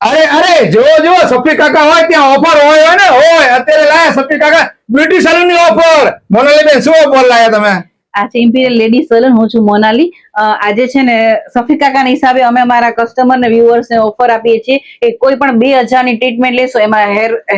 અરે અરે જો જો સફી કાકા હોય ત્યાં ઓફર હોય ને હોય અત્યારે લાયા સફી કાકા બ્યુટી સલૂન ની ઓફર મોનાલીબેન શું ઓફર લાયા તમે આ છે ઇમ્પિરિયલ લેડી સલૂન. હું છું મોનાલી. આજે છે ને સફી કાકાના હિસાબે અમે અમારા કસ્ટમર ને વ્યુઅર્સ ને ઓફર આપીએ છીએ કે કોઈ પણ 2000 ની ટ્રીટમેન્ટ લેશો, એમાં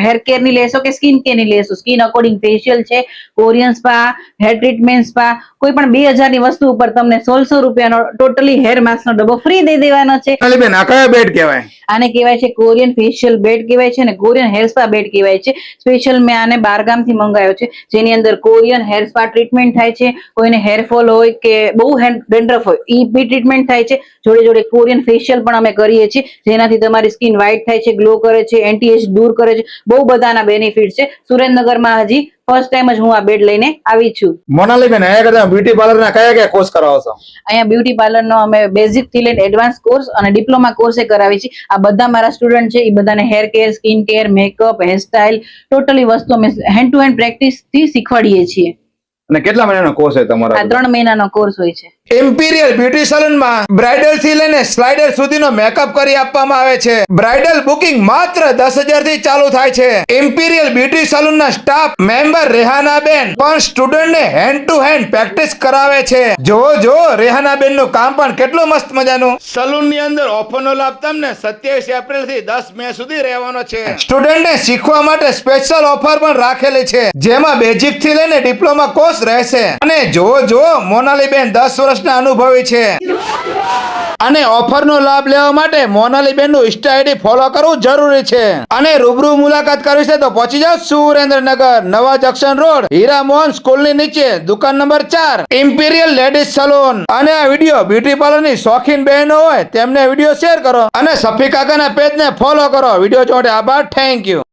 હેર કેર ની લેશો કે સ્કિન કેર ની લેશો, સ્કિન અકોર્ડિંગ ફેશિયલ છે, Korean spa, hair treatment spa, કોઈ પણ 2000 ની વસ્તુ ઉપર તમને 1600 રૂપિયાનો ટોટલી હેર માસ્ક નો ડબ્બો ફ્રી દઈ દેવાનો છે. મોનાલીબેન આ કયો બેડ કહેવાય? આને કહેવાય છે કોરિયન ફેશિયલ બેડ કહેવાય છે, અને કોરિયન હેર સ્પા બેડ કહેવાય છે. સ્પેશિયલ મેં આને બારગામ થી મંગાવ્યો છે, જેની અંદર કોરિયન હેર સ્પા ટ્રીટમેન્ટ થાય છે. કોઈને હેરફોલ હોય કે બહુ ડેન્ડ્રફ હોય ઈ બી ટ્રીટમેન્ટ થાય છે. જોડે જોડે કોરિયન ફેશિયલ પણ અમે કરીએ છીએ, જેનાથી તમારી સ્કિન વ્હાઇટ થાય છે, ગ્લો કરે છે, એન્ટી એજ દૂર કરે છે. બહુ બધાના બેનિફિટ છે. સુરેન્દ્રનગરમાં હજી ફર્સ્ટ ટાઈમ જ હું આ બેડ લઈને આવી છું. મોનાલીબેન અહીંયા કરતા બ્યુટી પાર્લર ના કયા કયા કોર્સ કરાવો છો? અહીંયા બ્યુટી પાર્લર નો અમે બેઝિક થી લઈને એડવાન્સ કોર્સ અને ડિપ્લોમા કોર્સ કરાવી છે. આ બધા મારા સ્ટુડન્ટ છે, એ બધાને hair care, skin care, makeup, hairstyle totally વસ્તુ અમે હેન્ડ ટુ હેન્ડ પ્રેક્ટિસ થી શીખવાડીએ છીએ. અને કેટલા મહિનાનો કોર્સ છે તમારો? આ 3 મહિનાનો કોર્સ હોય છે. ઇમ્પિરિયલ બ્યુટી સલૂન માં બ્રાઇડલ થી લઈને સ્લાઇડર સુધીનો મેકઅપ કરી આપવામાં આવે છે. બ્રાઇડલ બુકિંગ માત્ર 10,000 થી ચાલુ થાય છે. ઇમ્પિરિયલ બ્યુટી સલૂન ના સ્ટાફ મેમ્બર રેહાના બેન પણ સ્ટુડન્ટ ને હેન્ડ ટુ હેન્ડ પ્રેક્ટિસ કરાવે છે. જો રેહાના બેન નું કામ પણ કેટલું મસ્ત મજાનું. સલૂન ની અંદર ઓફર નો લાભ તમને 27 એપ્રિલ થી 10 મે સુધી રહેવાનો છે. સ્ટુડન્ટ ને શીખવા માટે સ્પેશિયલ ઓફર પણ રાખેલી છે, જેમાં બેઝિક થી લઈને ડિપ્લોમા કોર્સ રહેશે. અને જો મોનાલી બેન 10 વર્ષના અનુભવી છે, અને ઓફર નો લાભ લેવા માટે મોનાલીબેન નું ઇન્સ્ટા આઈડી ફોલો કરવું જરૂરી છે. અને રૂબરૂ મુલાકાત કરવી છે તો પહોંચી જાઓ સુરેન્દ્રનગર, નવા જંકશન રોડ, હીરા મોહન સ્કૂલ ની નીચે, દુકાન નંબર 4, ઇમ્પિરિયલ લેડીઝ સલૂન. અને આ વિડીયો બ્યુટી પાર્લર ની શોખીન બહેનો હોય તેમને વિડીયો શેર કરો અને સફી કાકાના પેજ ને ફોલો કરો. વિડીયો જોવા માટે આભાર. Thank you.